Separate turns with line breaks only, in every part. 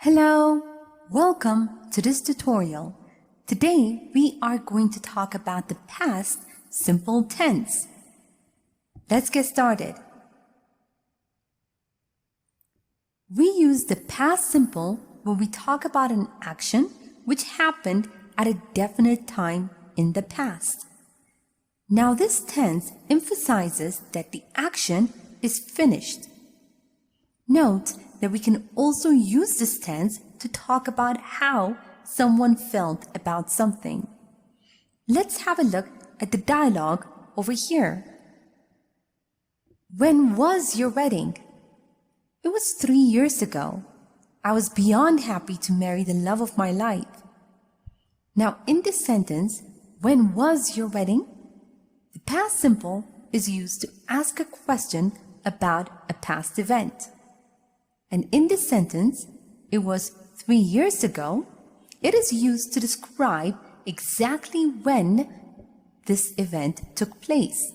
Hello, welcome to this tutorial. Today we are going to talk about the past simple tense. Let's get started. We use the past simple when we talk about an action which happened at a definite time in the past. Now this tense emphasizes that the action is finished. Note that we can also use this tense to talk about how someone felt about something. Let's have a look at the dialogue over here. When was your wedding? It was 3 years ago. I was beyond happy to marry the love of my life. Now in this sentence, when was your wedding? The past simple is used to ask a question about a past event. And in this sentence, it was 3 years ago. It is used to describe exactly when this event took place.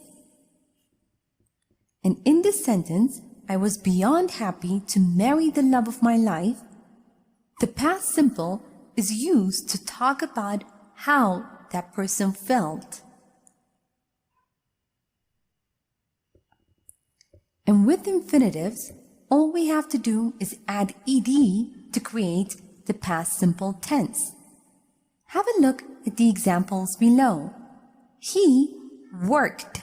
And in this sentence, I was beyond happy to marry the love of my life. The past simple is used to talk about how that person felt. And with infinitives, all we have to do is add ed to create the past simple tense. Have a look at the examples below. He worked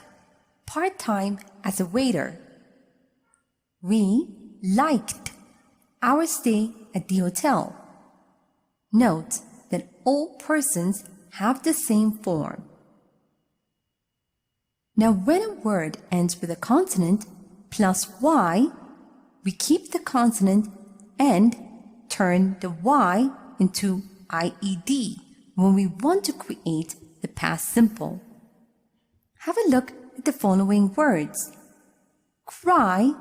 part-time as a waiter. We liked our stay at the hotel. Note that all persons have the same form. Now when a word ends with a consonant plus y, we keep the consonant and turn the y into IED when we want to create the past simple. Have a look at the following words. Cry,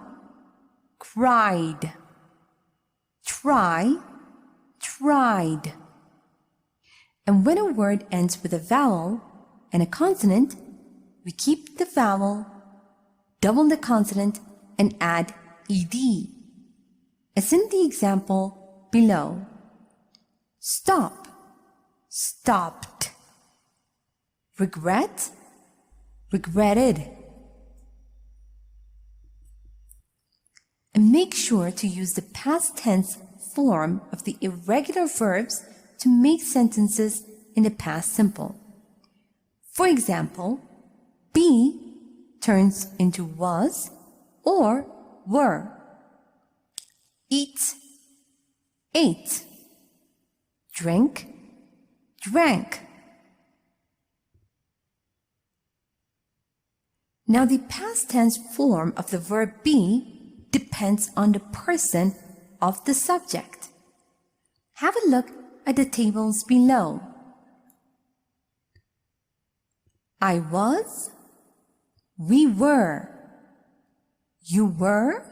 cried. Try, tried. And when a word ends with a vowel and a consonant, we keep the vowel, double the consonant, and add ed, as in the example below. Stop, stopped. Regret, regretted. And make sure to use the past tense form of the irregular verbs to make sentences in the past simple. For example, be turns into was or were. Eat, ate. Drink, drank. Now the past tense form of the verb be depends on the person of the subject. Have a look at the tables below. I was, we were. You were,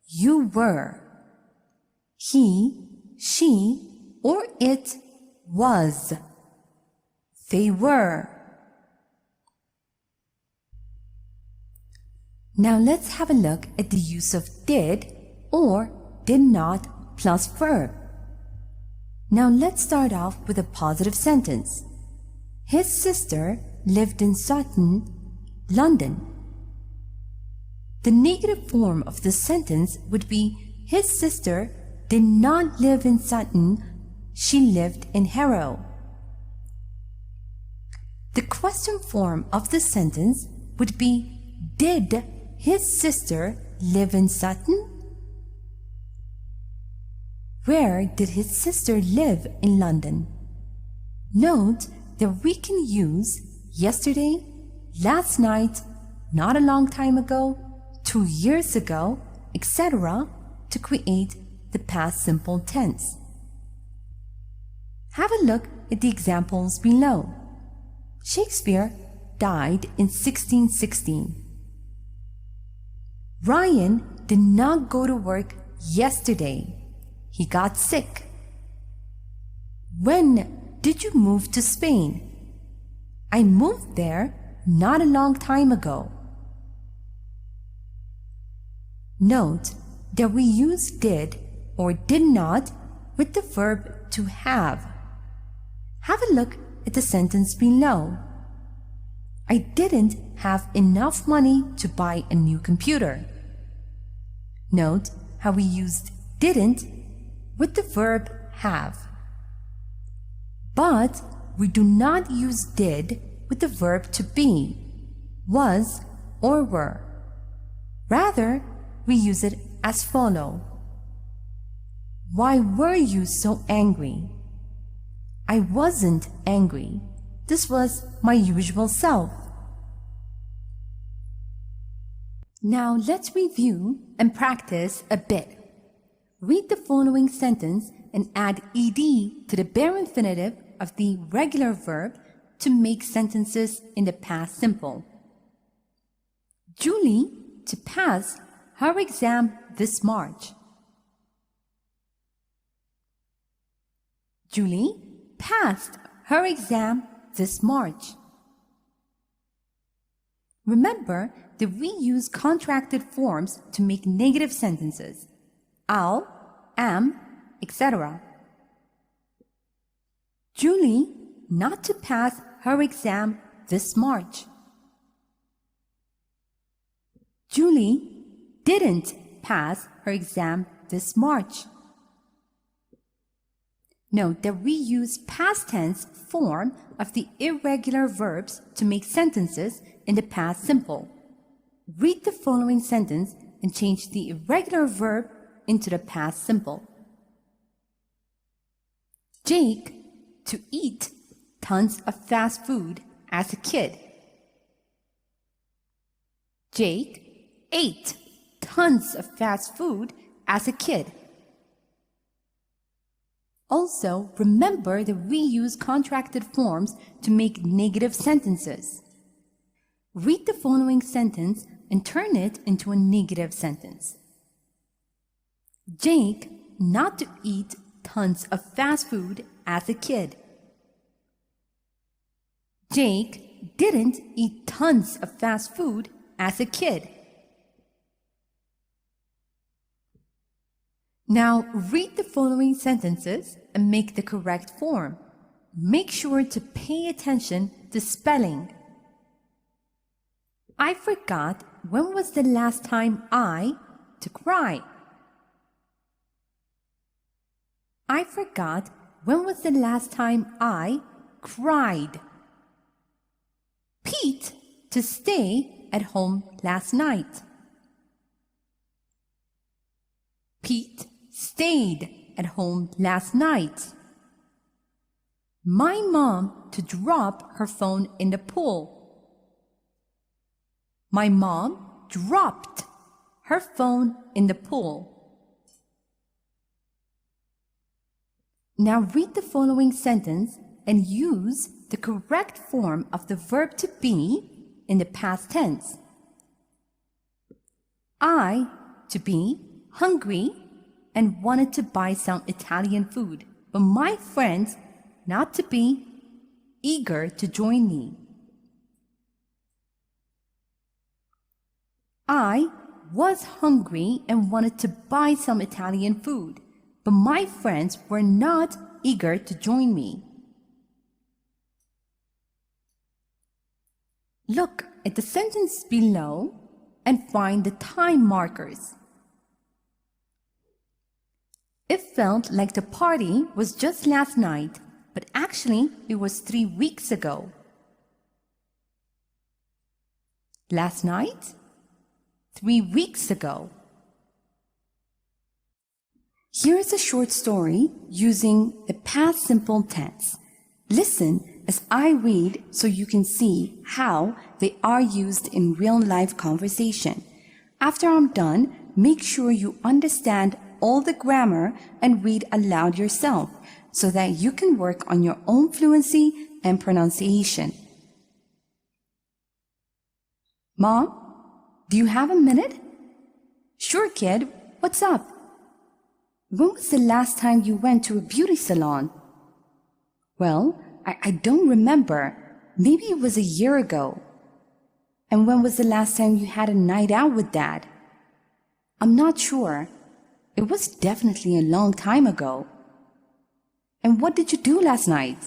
you were. He, she, or it was. They were. Now let's have a look at the use of did or did not plus verb. Now let's start off with a positive sentence. His sister lived in Sutton, London. The negative form of this sentence would be his sister did not live in Sutton, she lived in Harrow. The question form of this sentence would be did his sister live in Sutton? Where did his sister live in London? Note that we can use yesterday, last night, not a long time ago, 2 years ago, etc. to create the past simple tense. Have a look at the examples below. Shakespeare died in 1616. Ryan did not go to work yesterday. He got sick. When did you move to Spain? I moved there not a long time ago. Note that we use did or did not with the verb to have. Have a look at the sentence below. I didn't have enough money to buy a new computer. Note how we used didn't with the verb have. But we do not use did with the verb to be, was, or were. Rather, we use it as follow. Why were you so angry? I wasn't angry. This was my usual self. Now let's review and practice a bit. Read the following sentence and add ed to the bare infinitive of the regular verb to make sentences in the past simple. Julie to pass her exam this March. Julie passed her exam this March. Remember that we use contracted forms to make negative sentences. I'll, am, etc. Julie not to pass her exam this March. Julie didn't pass her exam this March. Note that we use past tense form of the irregular verbs to make sentences in the past simple. Read the following sentence and change the irregular verb into the past simple. Jake to eat tons of fast food as a kid. Jake ate tons of fast food as a kid. Also, remember that we use contracted forms to make negative sentences. Read the following sentence and turn it into a negative sentence. Jake not to eat tons of fast food as a kid. Jake didn't eat tons of fast food as a kid. Now read the following sentences and make the correct form. Make sure to pay attention to spelling. I forgot when was the last time to cry. I forgot when was the last time I cried. Pete to stay at home last night. Pete stayed at home last night. My mom to drop her phone in the pool. My mom dropped her phone in the pool. Now read the following sentence and use the correct form of the verb to be in the past tense. I to be hungry and wanted to buy some Italian food, but my friends not to be eager to join me. I was hungry and wanted to buy some Italian food, but my friends were not eager to join me. Look at the sentence below and find the time markers. It felt like the party was just last night, but actually it was 3 weeks ago. Last night? 3 weeks ago. Here's a short story using the past simple tense. Listen as I read so you can see how they are used in real-life conversation. After I'm done, make sure you understand all the grammar and read aloud yourself so that you can work on your own fluency and pronunciation. Mom, do you have a minute? Sure, kid. What's up? When was the last time you went to a beauty salon? Well, I don't remember. Maybe it was a year ago. And when was the last time you had a night out with Dad? I'm not sure. It was definitely a long time ago. And what did you do last night?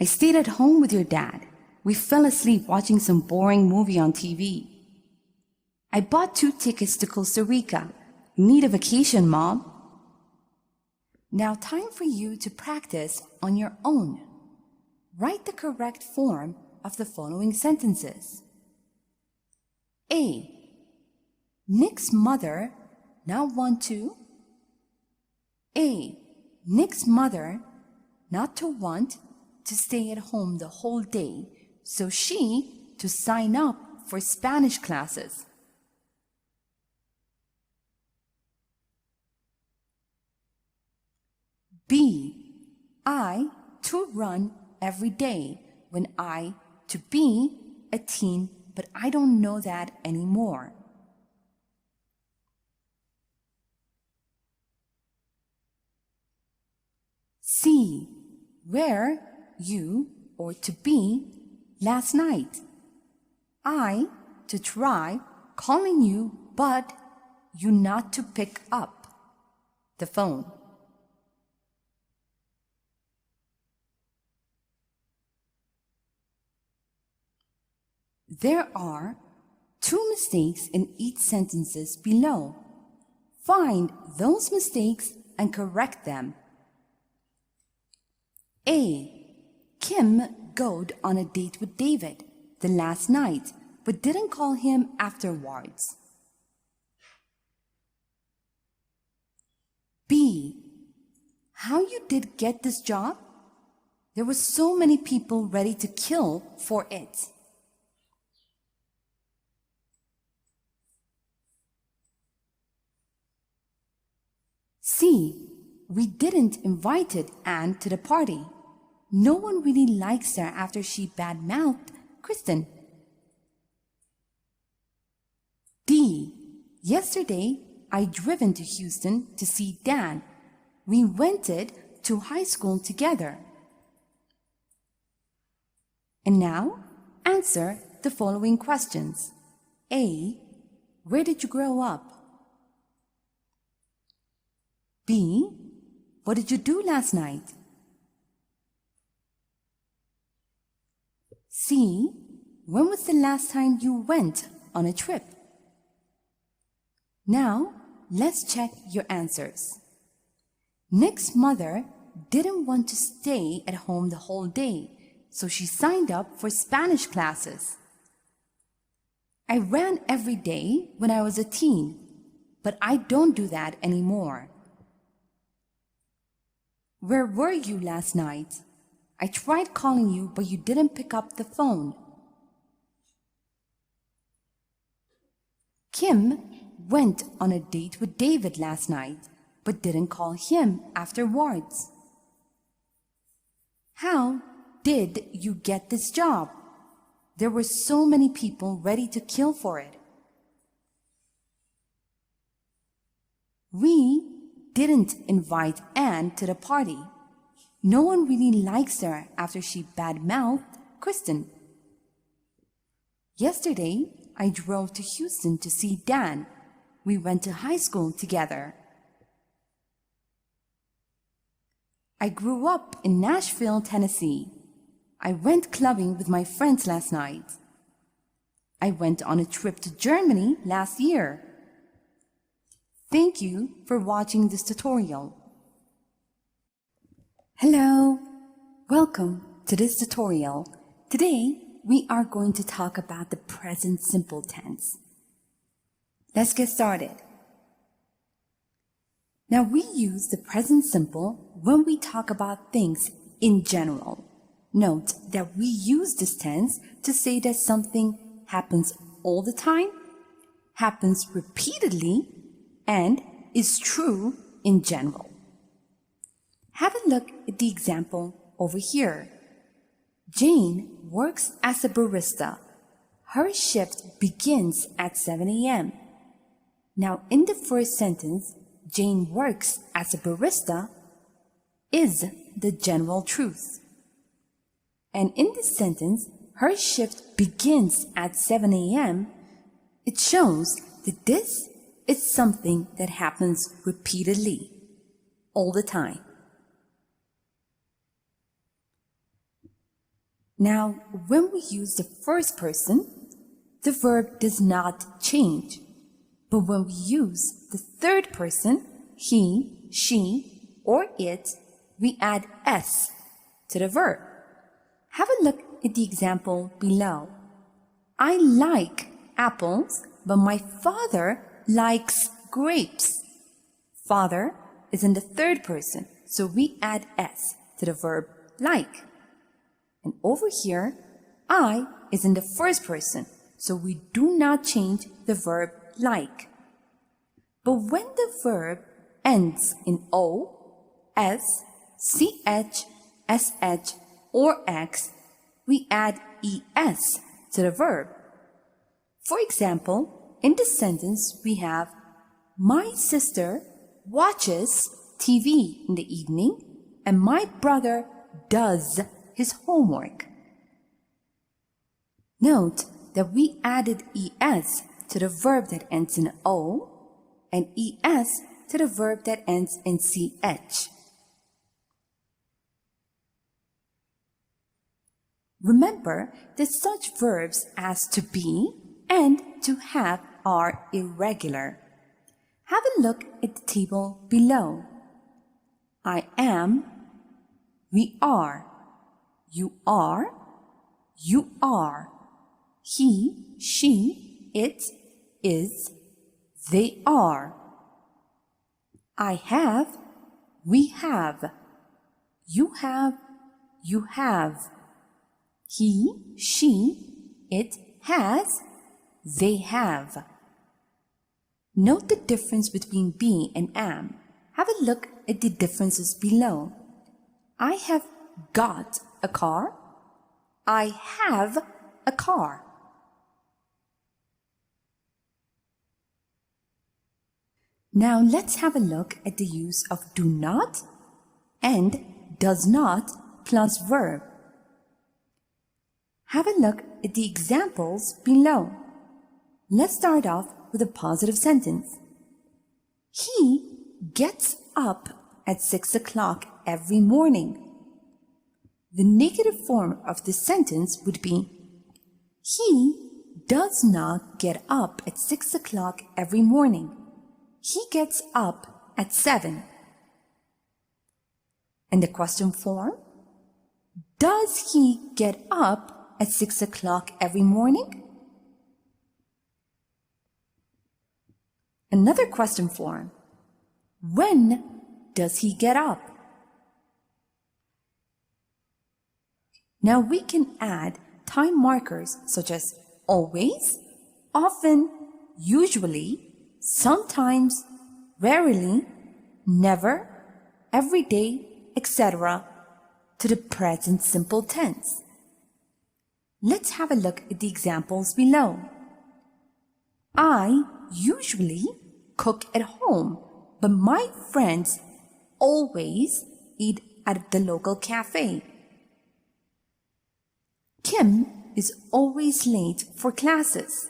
I stayed at home with your dad. We fell asleep watching some boring movie on TV. I bought 2 tickets to Costa Rica. Need a vacation, Mom. Now time for you to practice on your own. Write the correct form of the following sentences. A. Nick's mother now want to. A. Nick's mother not to want to stay at home the whole day, so she to sign up for Spanish classes. B. I to run every day when I to be a teen, but I don't know that anymore. C. Where you or to be last night. I to try calling you, but you not to pick up the phone. There are 2 mistakes in each sentences below. Find those mistakes and correct them. A. Kim got on a date with David the last night, but didn't call him afterwards. B. How you did get this job? There were so many people ready to kill for it. C. We didn't invited Anne to the party. No one really likes her after she badmouthed Kristen. D. Yesterday, I driven to Houston to see Dan. We went to high school together. And now, answer the following questions. A. Where did you grow up? B. What did you do last night? C. When was the last time you went on a trip? Now, let's check your answers. Nick's mother didn't want to stay at home the whole day, so she signed up for Spanish classes. I ran every day when I was a teen, but I don't do that anymore. Where were you last night? I tried calling you, but you didn't pick up the phone. Kim went on a date with David last night, but didn't call him afterwards. How did you get this job? There were so many people ready to kill for it. We didn't invite Anne to the party. No one really likes her after she badmouthed Kristen. Yesterday, I drove to Houston to see Dan. We went to high school together. I grew up in Nashville, Tennessee. I went clubbing with my friends last night. I went on a trip to Germany last year. Thank you for watching this tutorial. Hello, welcome to this tutorial. Today, we are going to talk about the present simple tense. Let's get started. Now, we use the present simple when we talk about things in general. Note that we use this tense to say that something happens all the time, happens repeatedly, and is true in general. Have a look at the example over here. Jane works as a barista. Her shift begins at 7 a.m. Now, in the first sentence, Jane works as a barista is the general truth. And in this sentence, her shift begins at 7 a.m. It shows that this is something that happens repeatedly, all the time. Now, when we use the first person, the verb does not change. But when we use the third person, he, she, or it, we add s to the verb. Have a look at the example below. I like apples, but my father likes grapes. Father is in the third person, so we add s to the verb like. And over here, I is in the first person, so we do not change the verb like. But when the verb ends in o, s, ch, sh, or x, we add es to the verb. For example, in this sentence we have, my sister watches TV in the evening and my brother does his homework. Note that we added es to the verb that ends in o and es to the verb that ends in ch. Remember that such verbs as to be and to have are irregular. Have a look at the table below. I am, we are, you are, he, she, it, is, they are. I have, we have, you have, he, she, it has, they have. Note the difference between be and am. Have a look at the differences below. I have got a car. I have a car. Now let's have a look at the use of do not and does not plus verb. Have a look at the examples below. Let's start off with a positive sentence. He gets up at 6 o'clock every morning. The negative form of this sentence would be, he does not get up at 6 o'clock every morning. He gets up at 7. And the question form, does he get up at 6 o'clock every morning? Another question form, when does he get up? Now we can add time markers such as always, often, usually, sometimes, rarely, never, every day, etc. to the present simple tense. Let's have a look at the examples below. I usually cook at home, but my friends always eat at the local cafe. Kim is always late for classes.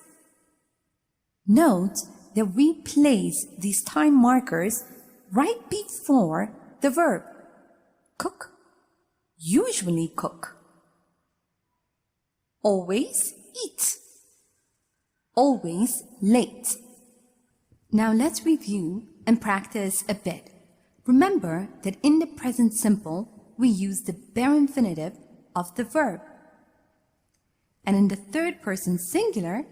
Note that we place these time markers right before the verb cook, usually cook, always eat, always late. Now let's review and practice a bit. Remember that in the present simple, we use the bare infinitive of the verb. And in the third person singular,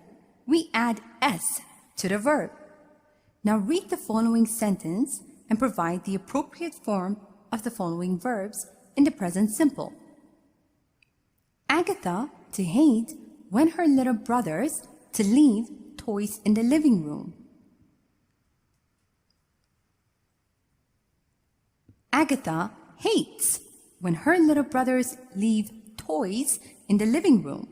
we add s to the verb. Now read the following sentence and provide the appropriate form of the following verbs in the present simple. Agatha to hate when her little brothers to leave toys in the living room. Agatha hates when her little brothers leave toys in the living room.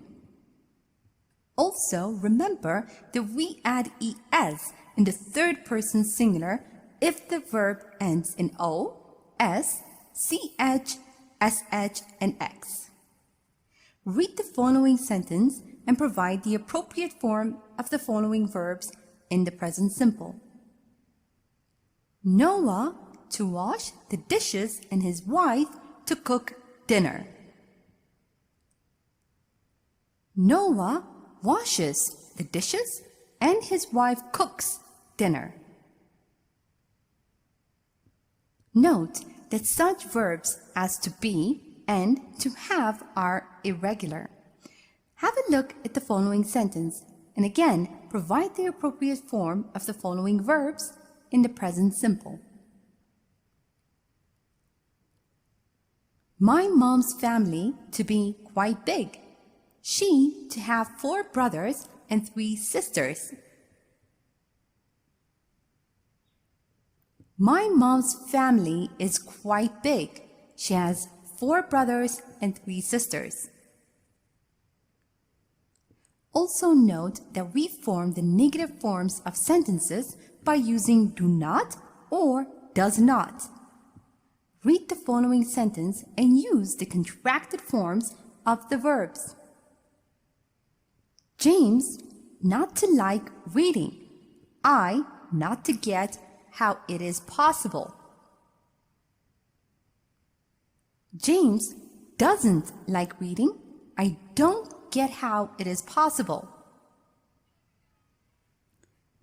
Also, remember that we add es in the third person singular if the verb ends in o, s, ch, sh, and x. Read the following sentence and provide the appropriate form of the following verbs in the present simple. Noah to wash the dishes and his wife to cook dinner. Noah washes the dishes and his wife cooks dinner. Note that such verbs as to be and to have are irregular. Have a look at the following sentence and again provide the appropriate form of the following verbs in the present simple. My mom's family to be quite big. She to have 4 brothers and 3 sisters. My mom's family is quite big. She has 4 brothers and 3 sisters. Also note that we form the negative forms of sentences by using do not or does not. Read the following sentence and use the contracted forms of the verbs. James not to like reading. I not to get how it is possible. James doesn't like reading. I don't get how it is possible.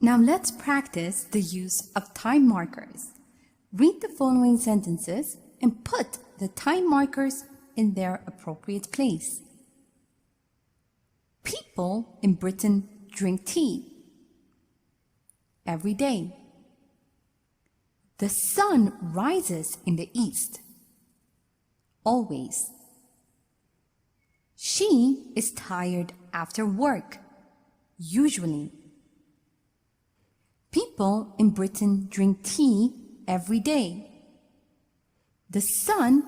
Now let's practice the use of time markers. Read the following sentences and put the time markers in their appropriate place. People in Britain drink tea every day. The sun rises in the east. Always. She is tired after work. Usually. People in Britain drink tea every day. The sun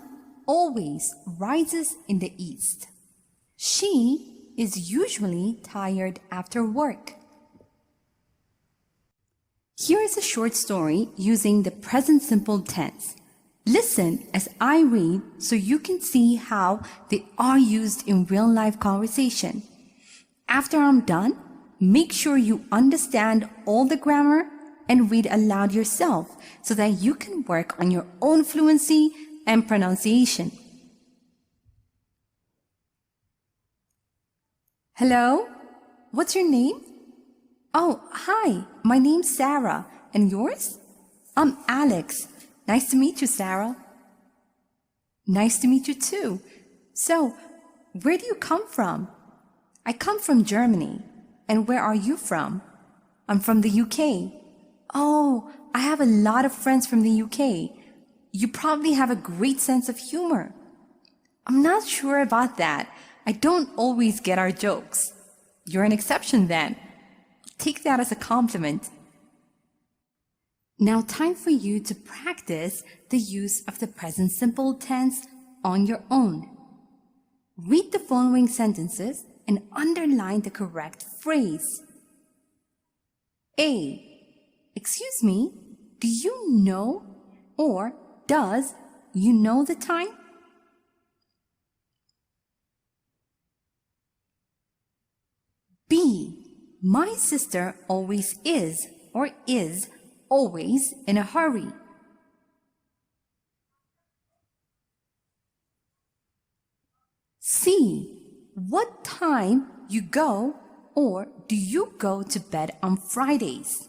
always rises in the east. She is usually tired after work. Here is a short story using the present simple tense. Listen as I read so you can see how they are used in real-life conversation. After I'm done, make sure you understand all the grammar and read aloud yourself so that you can work on your own fluency and pronunciation. Hello? What's your name? Oh, hi. My name's Sarah. And yours? I'm Alex. Nice to meet you, Sarah. Nice to meet you too. So, where do you come from? I come from Germany. And where are you from? I'm from the UK. Oh, I have a lot of friends from the UK. You probably have a great sense of humor. I'm not sure about that. I don't always get our jokes. You're an exception then. Take that as a compliment. Now time for you to practice the use of the present simple tense on your own. Read the following sentences and underline the correct phrase. A. Excuse me, do you know or does you know the time? B. My sister always is or is always in a hurry. C. What time you go or do you go to bed on Fridays?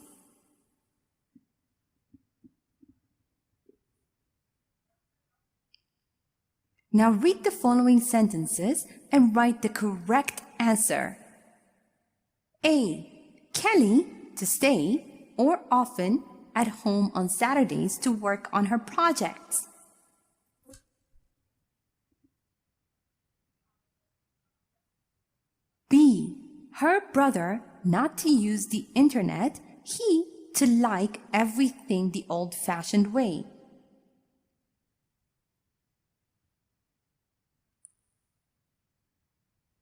Now read the following sentences and write the correct answer. A. Kelly to stay or often at home on Saturdays to work on her projects. B. Her brother not to use the internet, he to like everything the old-fashioned way.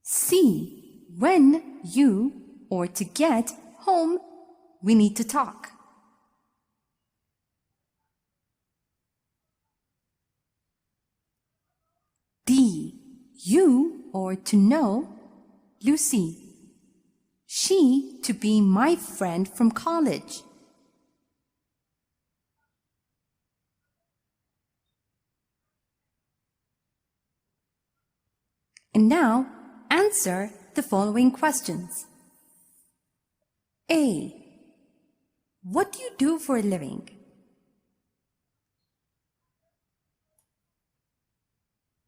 C. When you or to get home, we need to talk. D. You or to know, Lucy. She to be my friend from college. And now, answer the following questions. A. What do you do for a living?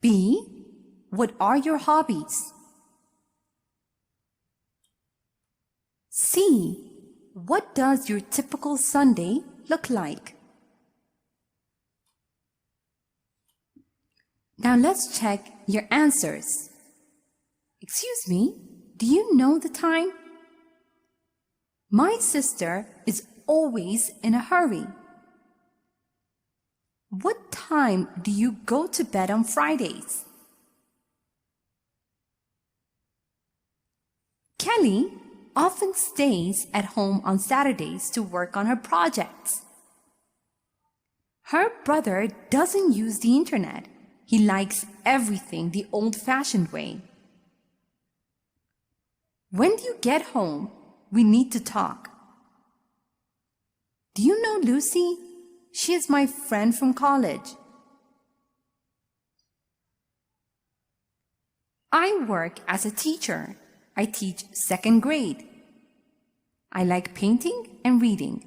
B. What are your hobbies? C. What does your typical Sunday look like? Now let's check your answers. Excuse me, do you know the time? My sister is always in a hurry. What time do you go to bed on Fridays? Kelly often stays at home on Saturdays to work on her projects. Her brother doesn't use the internet. He likes everything the old-fashioned way. When do you get home? We need to talk. Do you know Lucy? She is my friend from college. I work as a teacher. I teach second grade. I like painting and reading.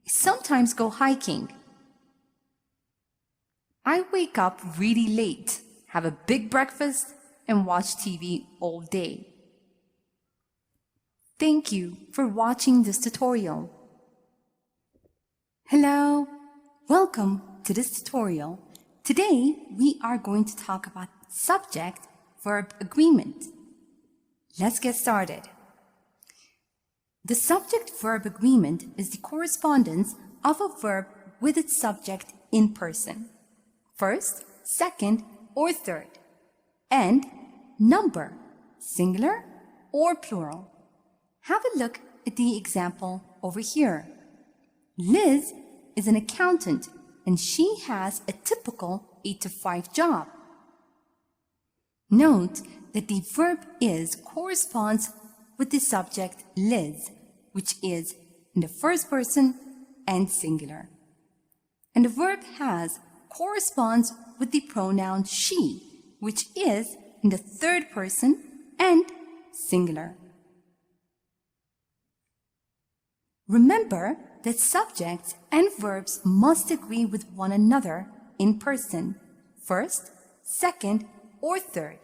I sometimes go hiking. I wake up really late, have a big breakfast, and watch TV all day. Thank you for watching this tutorial. Hello, welcome to this tutorial. Today, we are going to talk about subject-verb agreement. Let's get started. The subject-verb agreement is the correspondence of a verb with its subject in person, first, second, or third, and number, singular or plural. Have a look at the example over here. Liz is an accountant and she has a typical 8-to-5 job. Note that the verb is corresponds with the subject Liz, which is in the first person and singular. And the verb has corresponds with the pronoun she, which is in the third person and singular. Remember that subjects and verbs must agree with one another in person, first, second, or third.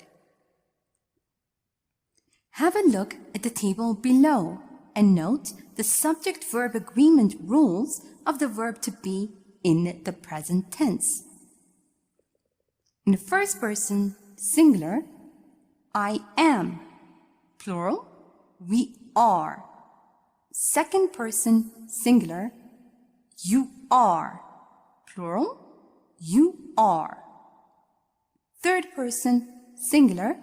Have a look at the table below and note the subject-verb agreement rules of the verb to be in the present tense. In the first person, singular, I am. Plural, we are. Second person, singular, you are. Plural, you are. Third person, singular,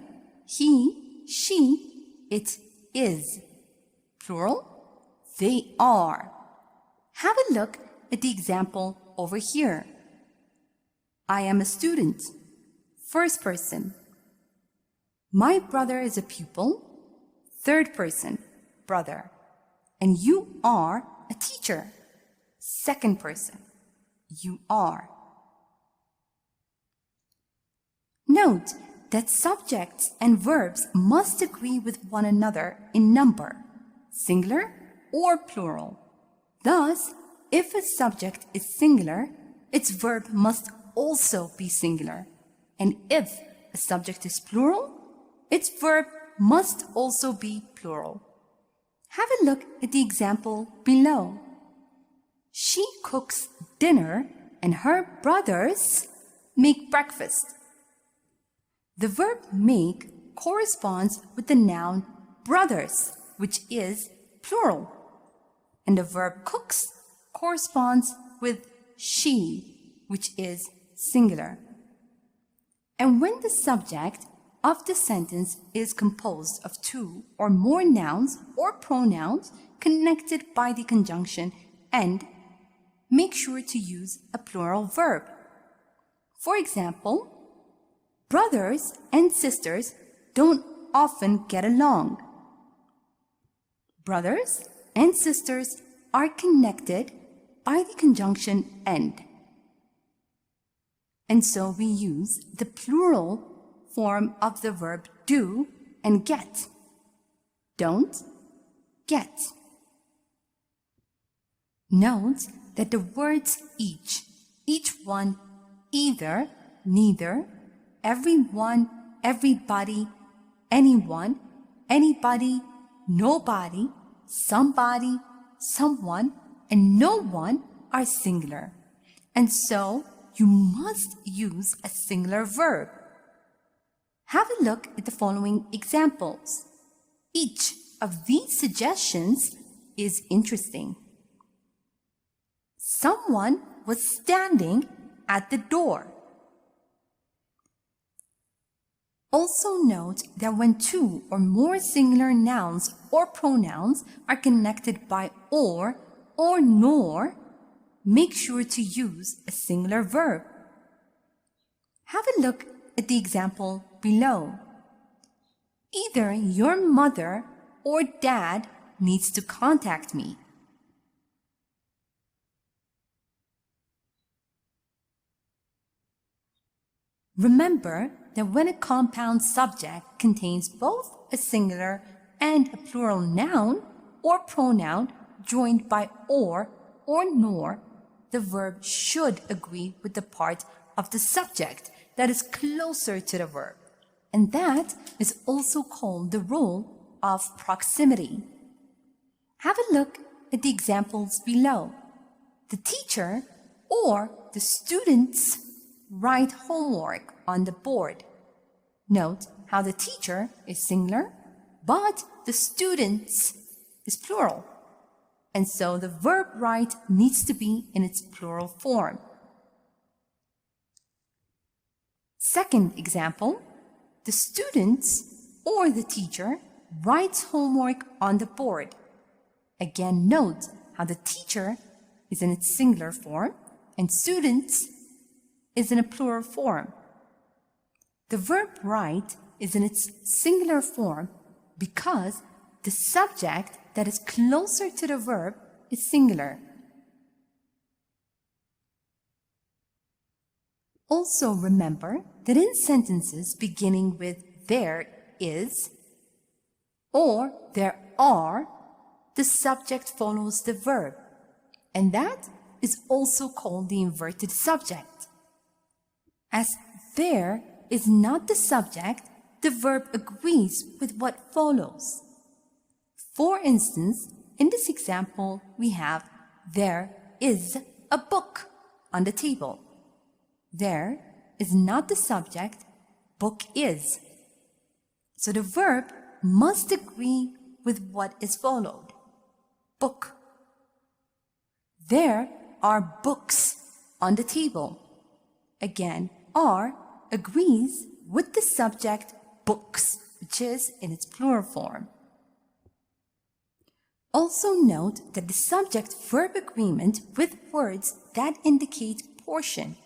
he, she, it is. Plural, they are. Have a look at the example over here. I am a student. First person. My brother is a pupil. Third person, brother. And you are a teacher. Second person, you are. Note that subjects and verbs must agree with one another in number, singular or plural. Thus, if a subject is singular, its verb must also be singular. And if a subject is plural, its verb must also be plural. Have a look at the example below. She cooks dinner and her brothers make breakfast. The verb make corresponds with the noun brothers, which is plural. And the verb cooks corresponds with she, which is singular. And when the subject of the sentence is composed of two or more nouns or pronouns connected by the conjunction and, make sure to use a plural verb. For example, brothers and sisters don't often get along. Brothers and sisters are connected by the conjunction and. And so we use the plural form of the verb do and get. Don't, get. Note that the words each one, either, neither, everyone, everybody, anyone, anybody, nobody, somebody, someone, and no one are singular. And so you must use a singular verb. Have a look at the following examples. Each of these suggestions is interesting. Someone was standing at the door. Also note that when two or more singular nouns or pronouns are connected by or nor, make sure to use a singular verb. Have a look at the example below. Either your mother or dad needs to contact me. Remember that when a compound subject contains both a singular and a plural noun or pronoun joined by or nor, the verb should agree with the part of the subject that is closer to the verb. And that is also called the rule of proximity. Have a look at the examples below. The teacher or the students write homework on the board. Note how the teacher is singular, but the students is plural. And so the verb write needs to be in its plural form. Second example, the students or the teacher writes homework on the board. Again, note how the teacher is in its singular form and students is in a plural form. The verb write is in its singular form because the subject that is closer to the verb is singular. Also remember that in sentences beginning with there is or there are, the subject follows the verb, and that is also called the inverted subject. As there is not the subject, the verb agrees with what follows. For instance, in this example, we have there is a book on the table. There is not the subject, book is. So the verb must agree with what is followed. Book. There are books on the table. Again, are agrees with the subject books, which is in its plural form. Also note that the subject-verb agreement with words that indicate portion.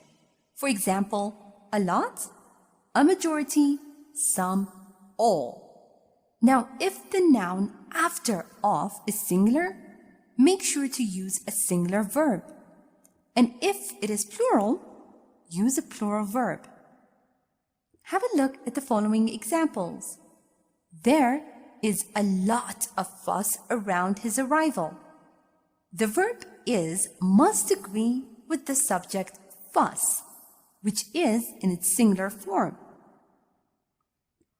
For example, a lot, a majority, some, all. Now, if the noun after of is singular, make sure to use a singular verb. And if it is plural, use a plural verb. Have a look at the following examples. There is a lot of fuss around his arrival. The verb is must agree with the subject fuss, which is in its singular form.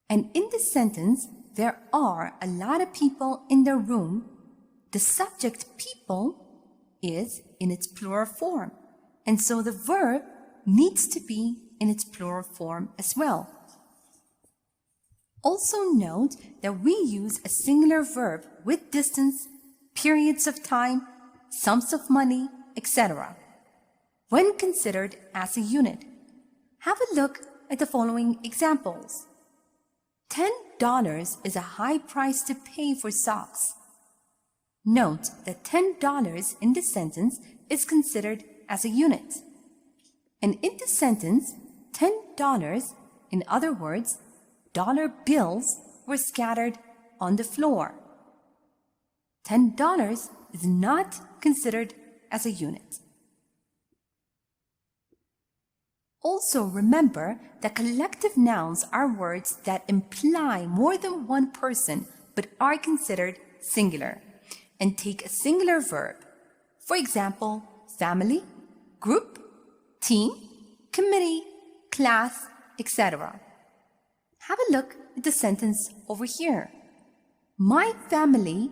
And in this sentence, there are a lot of people in the room. The subject people is in its plural form. And so the verb needs to be in its plural form as well. Also note that we use a singular verb with distance, periods of time, sums of money, etc. when considered as a unit. Have a look at the following examples. $10 is a high price to pay for socks. Note that $10 in this sentence is considered as a unit. And in this sentence, $10, in other words, dollar bills were scattered on the floor. $10 is not considered as a unit. Also remember that collective nouns are words that imply more than one person but are considered singular and take a singular verb. For example, family, group, team, committee, class, etc. Have a look at the sentence over here. My family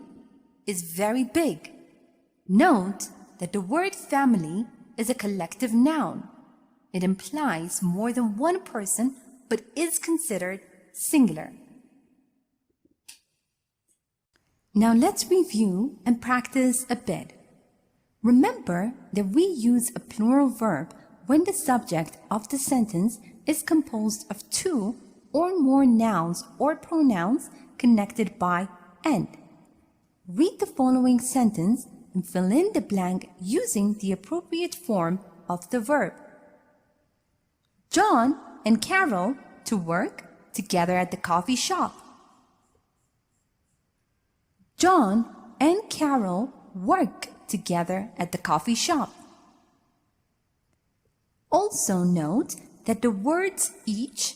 is very big. Note that the word family is a collective noun. It implies more than one person but is considered singular. Now let's review and practice a bit. Remember that we use a plural verb when the subject of the sentence is composed of two or more nouns or pronouns connected by and. Read the following sentence and fill in the blank using the appropriate form of the verb. John and Carol to work together at the coffee shop. John and Carol work together at the coffee shop. Also note that the words each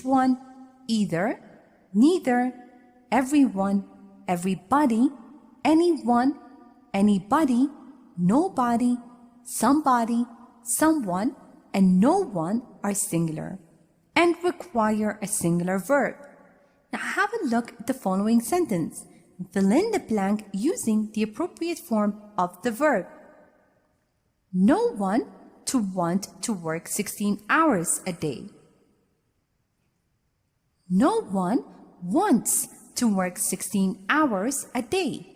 one, either, neither, everyone, everybody, anyone, anybody, nobody, somebody, someone, and no one are singular and require a singular verb. Now have a look at the following sentence and fill in the blank using the appropriate form of the verb. No one to want to work 16 hours a day. No one wants to work 16 hours a day.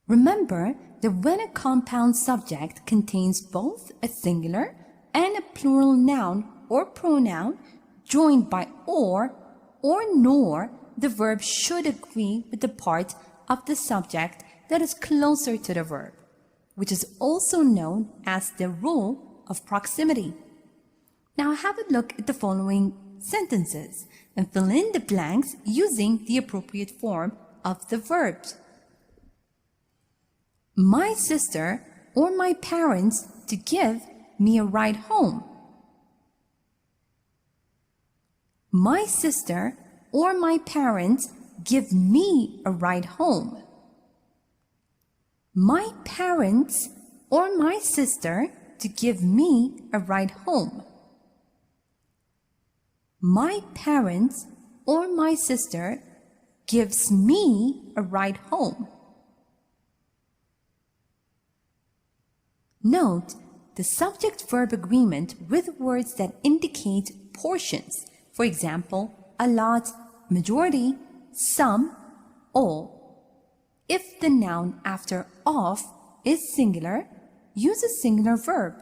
Remember that when a compound subject contains both a singular and a plural noun or pronoun joined by or nor, the verb should agree with the part of the subject that is closer to the verb, which is also known as the rule of proximity. Now have a look at the following sentences and fill in the blanks using the appropriate form of the verbs. My sister or my parents to give me a ride home. My sister or my parents give me a ride home. My parents or my sister to give me a ride home. My parents or my sister gives me a ride home. Note the subject-verb agreement with words that indicate portions. For example, a lot, majority, some, all. If the noun after of is singular, use a singular verb.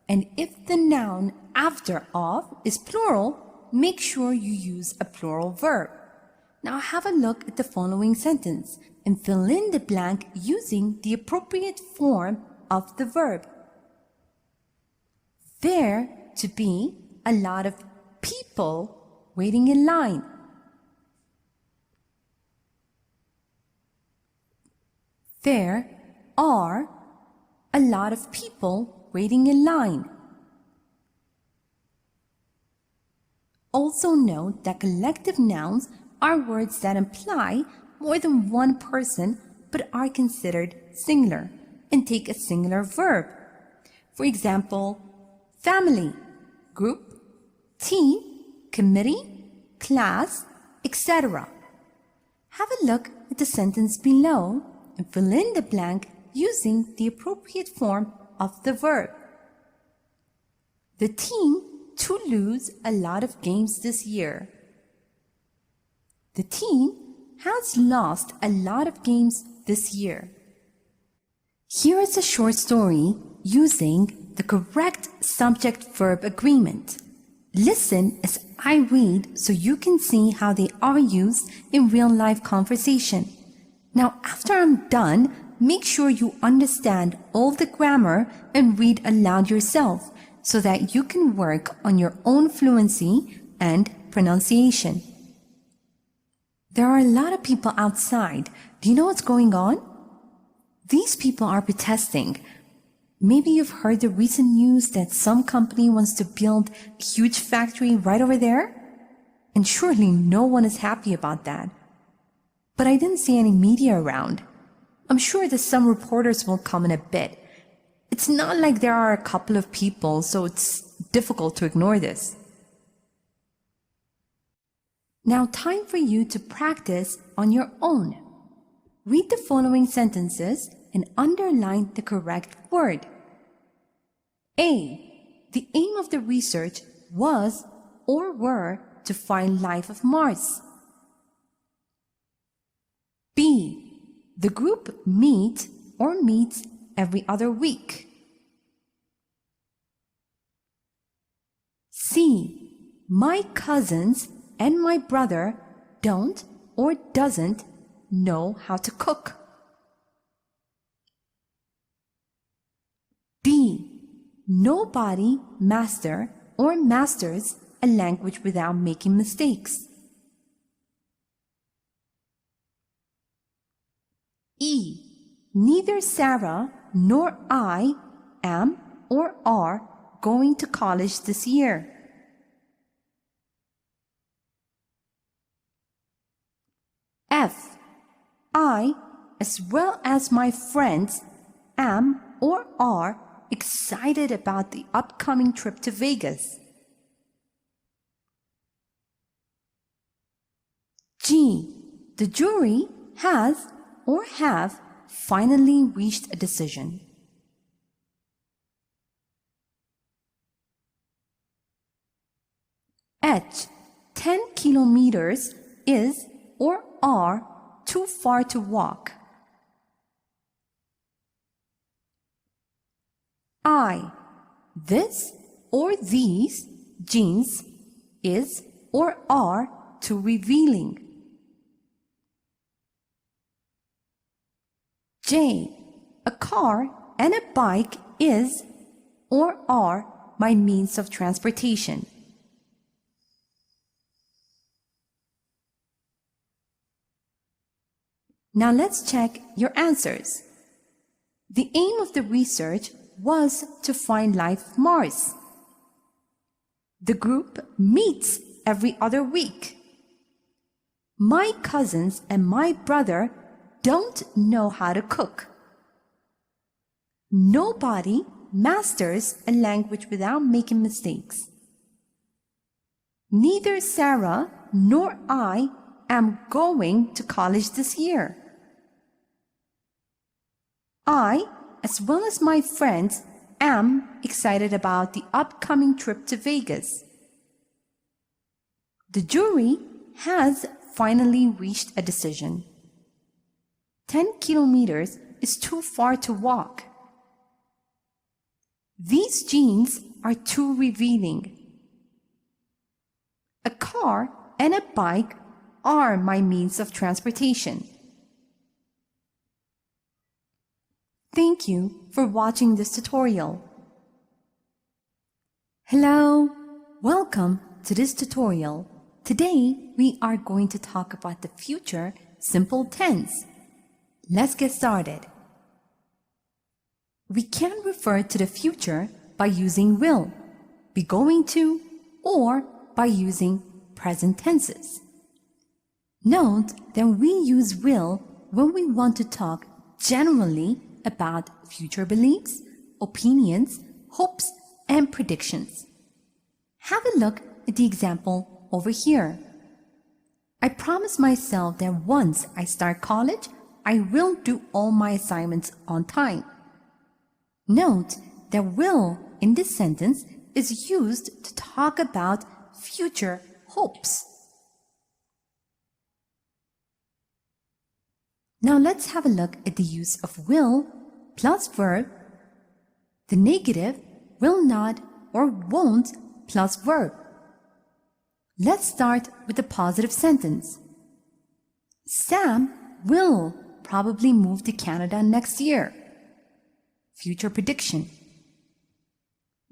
And if the noun after of is plural, make sure you use a plural verb. Now have a look at the following sentence and fill in the blank using the appropriate form of the verb. There to be a lot of people waiting in line. There are a lot of people waiting in line. Also note that collective nouns are words that imply more than one person but are considered singular and take a singular verb. For example, family, group, team, committee, class, etc. Have a look at the sentence below and fill in the blank using the appropriate form of the verb. The team to lose a lot of games this year. The team has lost a lot of games this year. Here is a short story using the correct subject-verb agreement. Listen as I read so you can see how they are used in real-life conversation. Now, after I'm done, make sure you understand all the grammar and read aloud yourself so that you can work on your own fluency and pronunciation. There are a lot of people outside. Do you know what's going on? These people are protesting. Maybe you've heard the recent news that some company wants to build a huge factory right over there? And surely no one is happy about that. But I didn't see any media around. I'm sure that some reporters will come in a bit. It's not like there are a couple of people, so it's difficult to ignore this. Now, time for you to practice on your own. Read the following sentences and underline the correct word. A. The aim of the research was or were to find life of Mars. B. The group meets every other week. C. My cousins and my brother don't or doesn't know how to cook. D. Nobody masters a language without making mistakes. E. Neither Sarah nor I am or are going to college this year. F. I, as well as my friends, am or are excited about the upcoming trip to Vegas. G. The jury has or have finally reached a decision. H. 10 kilometers is or are too far to walk. I. This or these jeans is or are too revealing. J. A car and a bike is or are my means of transportation. Now let's check your answers. The aim of the research was to find life on Mars. The group meets every other week. My cousins and my brother don't know how to cook. Nobody masters a language without making mistakes. Neither Sarah nor I am going to college this year. I, as well as my friends, am excited about the upcoming trip to Vegas. The jury has finally reached a decision. 10 kilometers is too far to walk. These jeans are too revealing. A car and a bike are my means of transportation. Thank you for watching this tutorial. Hello, welcome to this tutorial. Today we are going to talk about the future simple tense. Let's get started. We can refer to the future by using will, be going to, or by using present tenses. Note that we use will when we want to talk generally about future beliefs, opinions, hopes, and predictions. Have a look at the example over here. I promise myself that once I start college, I will do all my assignments on time. Note that will in this sentence is used to talk about future hopes. Now let's have a look at the use of will plus verb, the negative will not or won't plus verb. Let's start with the positive sentence. Sam will probably move to Canada next year. Future prediction.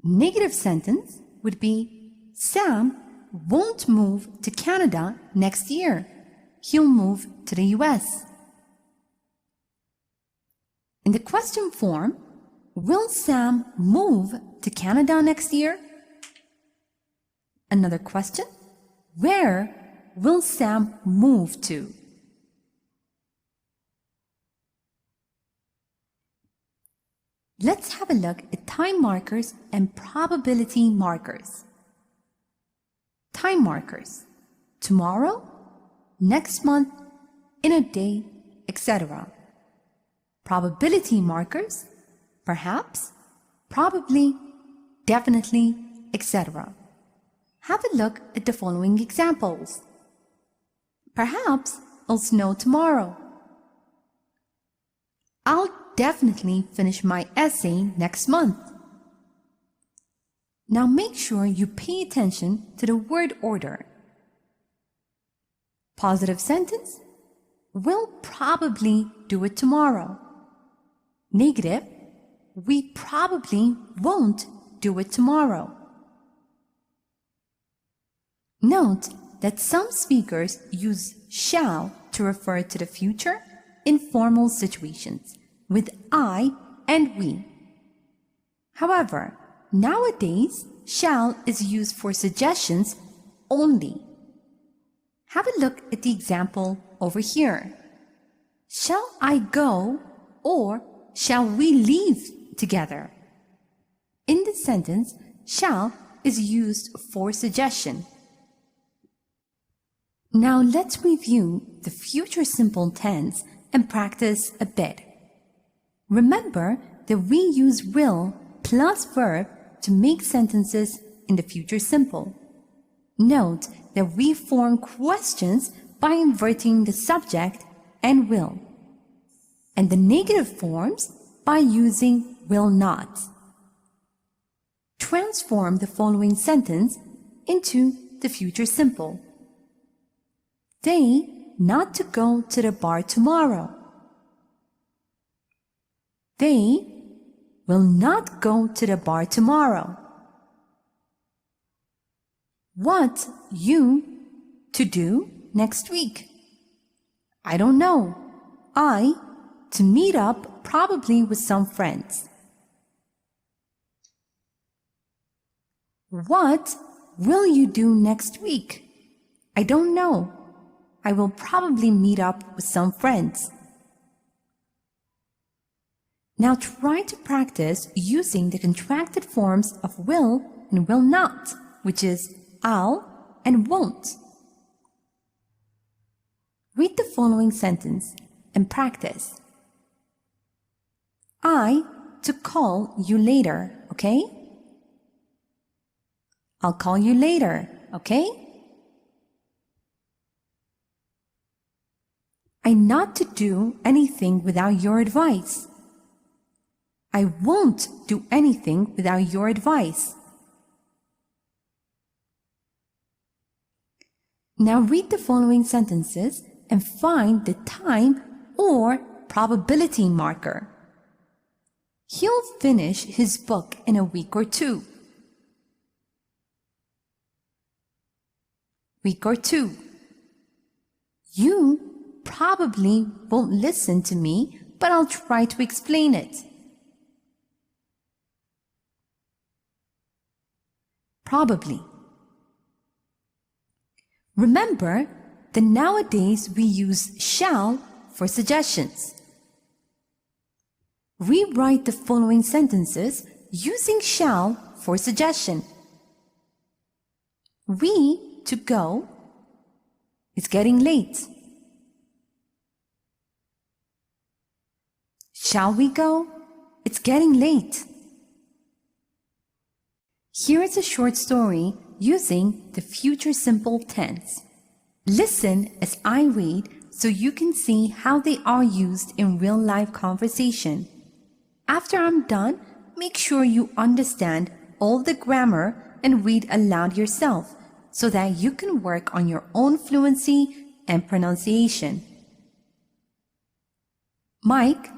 Negative sentence would be Sam won't move to Canada next year. He'll move to the US. In the question form, Will Sam move to Canada next year? Another question. Where will Sam move to? Let's have a look at time markers and probability markers. Time markers: tomorrow, next month, in a day, etc. Probability markers: perhaps, probably, definitely, etc. Have a look at the following examples. Perhaps it'll snow tomorrow. I'll definitely finish my essay next month. Now make sure you pay attention to the word order. Positive sentence: we'll probably do it tomorrow. Negative: we probably won't do it tomorrow. Note that some speakers use shall to refer to the future in formal situations with I and we. However, nowadays, shall is used for suggestions only. Have a look at the example over here. Shall I go or shall we leave together? In this sentence, shall is used for suggestion. Now let's review the future simple tense and practice a bit. Remember that we use will plus verb to make sentences in the future simple. Note that we form questions by inverting the subject and will, and the negative forms by using will not. Transform the following sentence into the future simple. They not to go to the bar tomorrow. They will not go to the bar tomorrow. What you to do next week? I don't know. I to meet up probably with some friends. What will you do next week? I don't know. I will probably meet up with some friends. Now try to practice using the contracted forms of will and will not, which is I'll and won't. Read the following sentence and practice. I to call you later, okay? I'll call you later, okay? I not to do anything without your advice. I won't do anything without your advice. Now read the following sentences and find the time or probability marker. He'll finish his book in a week or two. Week or two. You probably won't listen to me, but I'll try to explain it. Probably. Remember that nowadays we use shall for suggestions. Rewrite the following sentences using shall for suggestion. We to go. It's getting late. Shall we go? It's getting late. Here is a short story using the future simple tense. Listen as I read so you can see how they are used in real-life conversation. After I'm done, make sure you understand all the grammar and read aloud yourself so that you can work on your own fluency and pronunciation. Mike,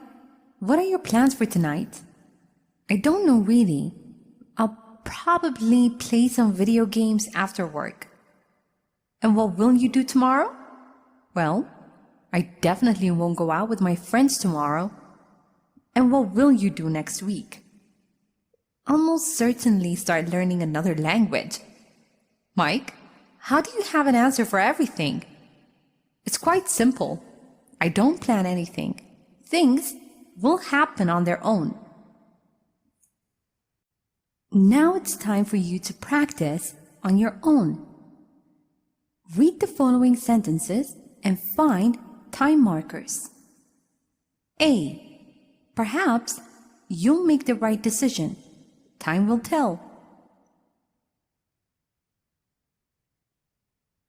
what are your plans for tonight? I don't know really. I'll probably play some video games after work. And what will you do tomorrow? Well, I definitely won't go out with my friends tomorrow. And what will you do next week? I'll most certainly start learning another language. Mike, how do you have an answer for everything? It's quite simple. I don't plan anything. Things will happen on their own. Now it's time for you to practice on your own. Read the following sentences and find time markers. A. Perhaps you'll make the right decision. Time will tell.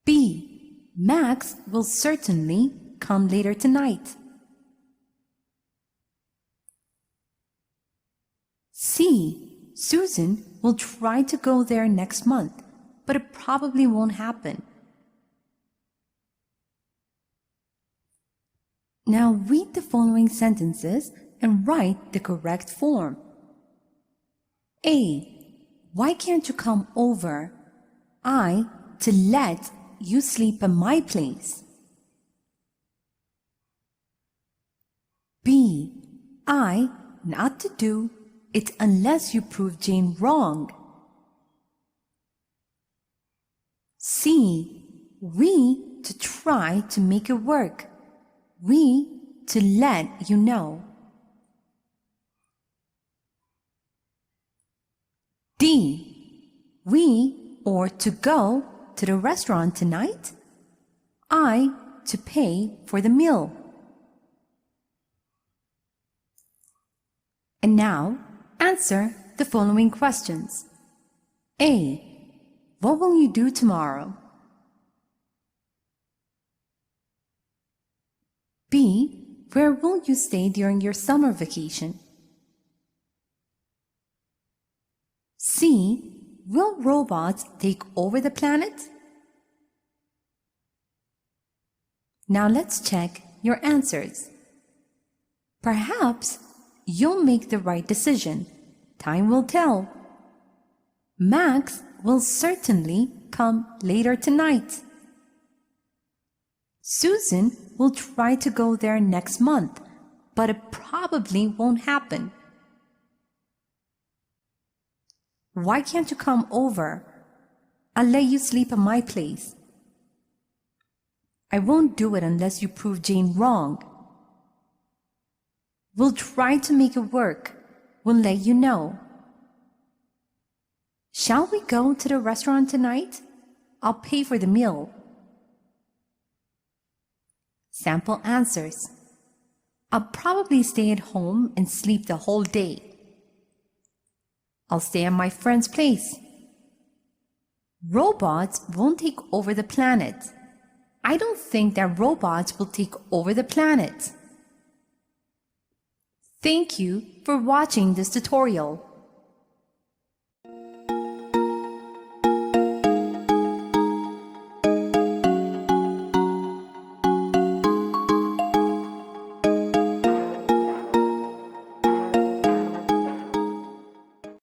B. Max will certainly come later tonight. C. Susan will try to go there next month, but it probably won't happen. Now read the following sentences and write the correct form. A. Why can't you come over? To let you sleep at my place. B. Not to do it unless you prove Jane wrong. C. We to try to make it work. We to let you know. D. We or to go to the restaurant tonight. I to pay for the meal. And now, answer the following questions. A. What will you do tomorrow? B. Where will you stay during your summer vacation? C. Will robots take over the planet? Now let's check your answers. Perhaps you'll make the right decision. Time will tell. Max will certainly come later tonight. Susan will try to go there next month, but it probably won't happen. Why can't you come over? I'll let you sleep at my place. I won't do it unless you prove Jane wrong. We'll try to make it work. We'll let you know. Shall we go to the restaurant tonight? I'll pay for the meal. Sample answers. I'll probably stay at home and sleep the whole day. I'll stay at my friend's place. Robots won't take over the planet. I don't think that robots will take over the planet. Thank you for watching this tutorial.